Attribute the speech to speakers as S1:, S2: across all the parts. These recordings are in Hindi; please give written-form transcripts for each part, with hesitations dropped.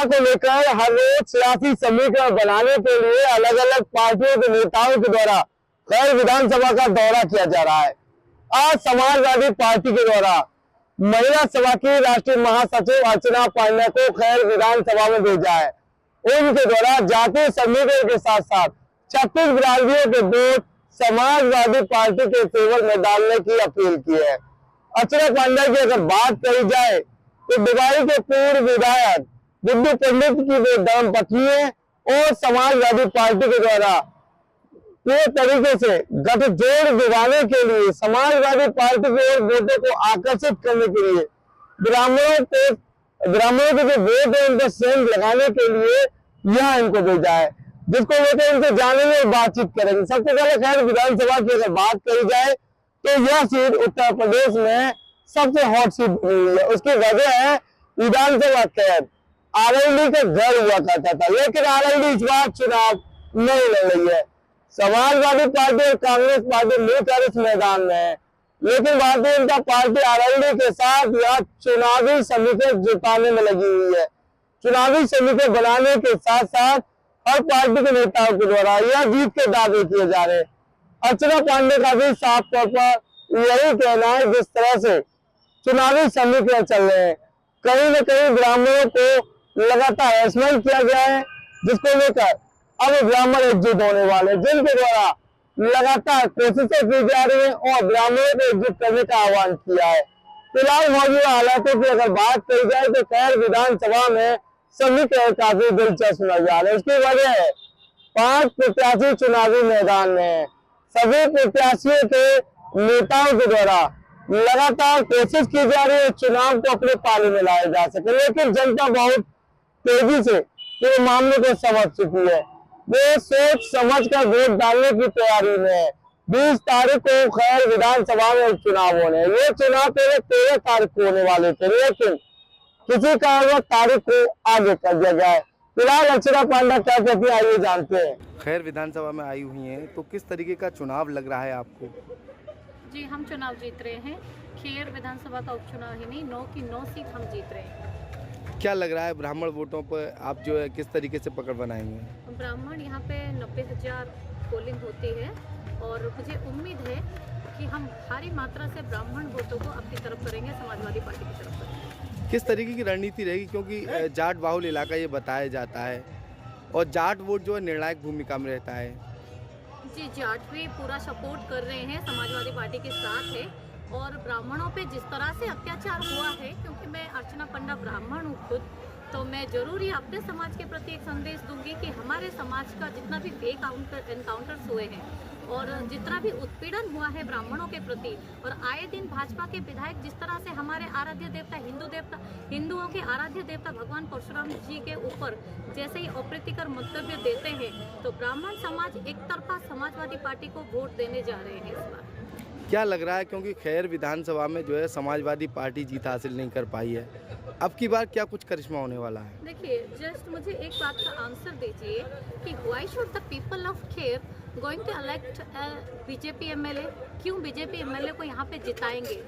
S1: चुनाव को लेकर हर रोज सियासी समीकरण बनाने के लिए अलग अलग पार्टियों के नेताओं के द्वारा खैर विधानसभा का दौरा किया जा रहा है। आज समाजवादी पार्टी के द्वारा महिला सभा की राष्ट्रीय महासचिव अर्चना पांडे को खैर विधानसभा में भेजा है। उनके द्वारा जातीय समीकरण के साथ साथ 36 बिरादरियों के वोट समाजवादी पार्टी के फेवर में डालने की अपील की है। अर्चना पांडे की अगर बात करी जाए तो बिगाड़ी के पूर्व विधायक गुड्डू पंडित की वे धर्म पत्नी है और समाजवादी पार्टी के द्वारा पूरे तरीके से गठजोड़ दिलाने के लिए समाजवादी पार्टी की ओर वोटों को आकर्षित करने के लिए ब्राह्मणों के जो वोट है उनको सेंध लगाने के लिए यह इनको भेजा है, जिसको लेकर इनसे जानेंगे और बातचीत करेंगे। सबसे पहले खैर विधानसभा की अगर बात करी जाए तो यह सीट उत्तर प्रदेश में सबसे हॉट सीट बनी हुई है। उसकी वजह है विधानसभा खैर आरएलडी का घर हुआ करता था, लेकिन आरएलडी इस बार चुनाव नहीं लड़ रही है। समाजवादी पार्टी और कांग्रेस पार्टी मिलकर इस मैदान में है, लेकिन भारतीय जनता पार्टी आरएलडी के साथ यह चुनावी समीकरण जुटाने में लगी हुई है। चुनावी समीकरण बनाने के साथ साथ हर पार्टी के नेताओं के द्वारा यह जीत के दावे किए जा रहे हैं। अर्चना पांडे का भी साफ तौर पर यही कहना है, जिस तरह से चुनावी समीकरण चल रहे हैं कहीं न कहीं ब्राह्मणों को लगातार हेरासमेंट किया गया है, जिसको लेकर अब ब्राह्मण एकजुट होने वाले, जिनके द्वारा लगातार कोशिशें की जा रही है और ब्राह्मणों को एकजुट करने का आह्वान किया है। फिलहाल मौजूदा हालातों की अगर बात करी जाए तो खैर विधानसभा में समीकरण काफी दिलचस्प नजर आ रहे हैं। उसकी वजह है 5 प्रत्याशी चुनावी मैदान में, सभी प्रत्याशियों के नेताओं के द्वारा लगातार कोशिश की जा रही है चुनाव को अपने पाले में लाया जा सके, लेकिन जनता बहुत तेजी से पूरे मामले को समझ चुकी है। वे सोच समझ कर वोट डालने की तैयारी में है। 20 तारीख को खैर विधानसभा में चुनाव होने, ये चुनाव पहले 13 तारीख को होने वाले थे, लेकिन किसी कारणवश तारीख को आगे कर दिया गया है। फिलहाल अर्चना पांडे क्या कहती है आइए जानते हैं।
S2: खैर विधानसभा में आई हुई हैं, तो किस तरीके का चुनाव लग रहा है आपको?
S3: जी हम चुनाव जीत रहे हैं। खैर विधानसभा का उपचुनाव ही नहीं, 9 की 9 सीट हम जीत रहे हैं।
S2: क्या लग रहा है ब्राह्मण वोटों पर आप जो है किस तरीके से पकड़ बनाएंगे?
S3: ब्राह्मण यहाँ पे 90,000 पोलिंग होती है और मुझे उम्मीद है कि हम भारी मात्रा से ब्राह्मण वोटों को अपनी तरफ करेंगे, समाजवादी पार्टी की तरफ करेंगे।
S2: किस तरीके की रणनीति रहेगी, क्योंकि जाट बाहुल इलाका ये बताया जाता है और जाट वोट जो है निर्णायक भूमिका में रहता है?
S3: जी जाट भी पूरा सपोर्ट कर रहे हैं, समाजवादी पार्टी के साथ है और ब्राह्मणों पे जिस तरह से अत्याचार हुआ है, क्योंकि मैं अर्चना पांडे ब्राह्मण हूँ खुद, तो मैं जरूर ही अपने समाज के प्रति एक संदेश दूंगी कि हमारे समाज का जितना भी फेक एनकाउंटर्स हुए हैं और जितना भी उत्पीड़न हुआ है ब्राह्मणों के प्रति, और आए दिन भाजपा के विधायक जिस तरह से हमारे आराध्य देवता हिंदुओं के आराध्य देवता भगवान परशुराम जी के ऊपर जैसे ही अप्रीतिकर मंतव्य देते हैं, तो ब्राह्मण समाज एक तरफा समाजवादी पार्टी को वोट देने जा रहे हैं इस बार।
S2: क्या लग रहा है, क्योंकि खैर विधानसभा में जो है समाजवादी पार्टी जीत हासिल नहीं कर पाई है, अब की बार क्या कुछ करिश्मा होने वाला है?
S3: देखिए जस्ट मुझे एक बात का आंसर दीजिए कि why should the people of Khair going to elect BJP MLA? क्यों बीजेपी एमएलए को यहाँ पे जिताएंगे?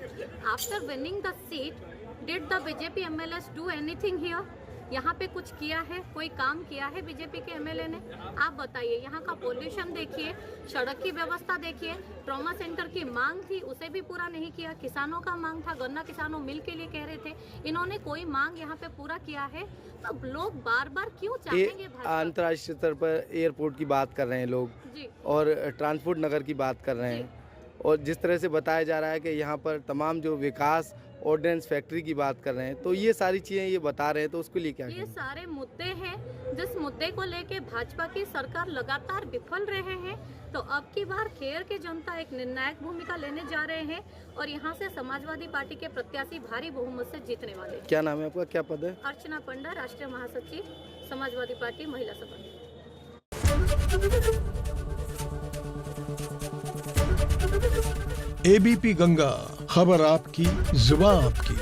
S3: After winning the seat did the BJP MLAs do anything here? यहाँ पे कुछ किया है, कोई काम किया है बीजेपी के एमएलए ने? आप बताइए। यहाँ का पोल्यूशन देखिए, सड़क की व्यवस्था देखिए, ट्रॉमा सेंटर की मांग थी उसे भी पूरा नहीं किया, किसानों का मांग था, गन्ना किसानों मिल के लिए कह रहे थे, इन्होंने कोई मांग यहाँ पे पूरा किया है? तो लोग बार बार क्यों चाहेंगे?
S2: अंतर्राष्ट्रीय स्तर पर एयरपोर्ट की बात कर रहे हैं लोग
S3: जी,
S2: और ट्रांसपोर्ट नगर की बात कर रहे हैं, और जिस तरह से बताया जा रहा है कि यहाँ पर तमाम जो विकास ऑर्डिनेंस फैक्ट्री की बात कर रहे हैं, तो ये सारी चीज़ें ये बता रहे हैं, तो उसके लिए क्या?
S3: ये सारे मुद्दे हैं जिस मुद्दे को लेके भाजपा की सरकार लगातार विफल रहे हैं। तो अब की बार खैर की जनता एक निर्णायक भूमिका लेने जा रहे हैं और यहाँ से समाजवादी पार्टी के प्रत्याशी भारी बहुमत से जीतने वाले।
S2: क्या नाम है आपका, क्या पद है?
S3: अर्चना पांडे, राष्ट्रीय महासचिव, समाजवादी पार्टी महिला सभा।
S4: एबीपी गंगा, खबर आपकी, जुबान आपकी।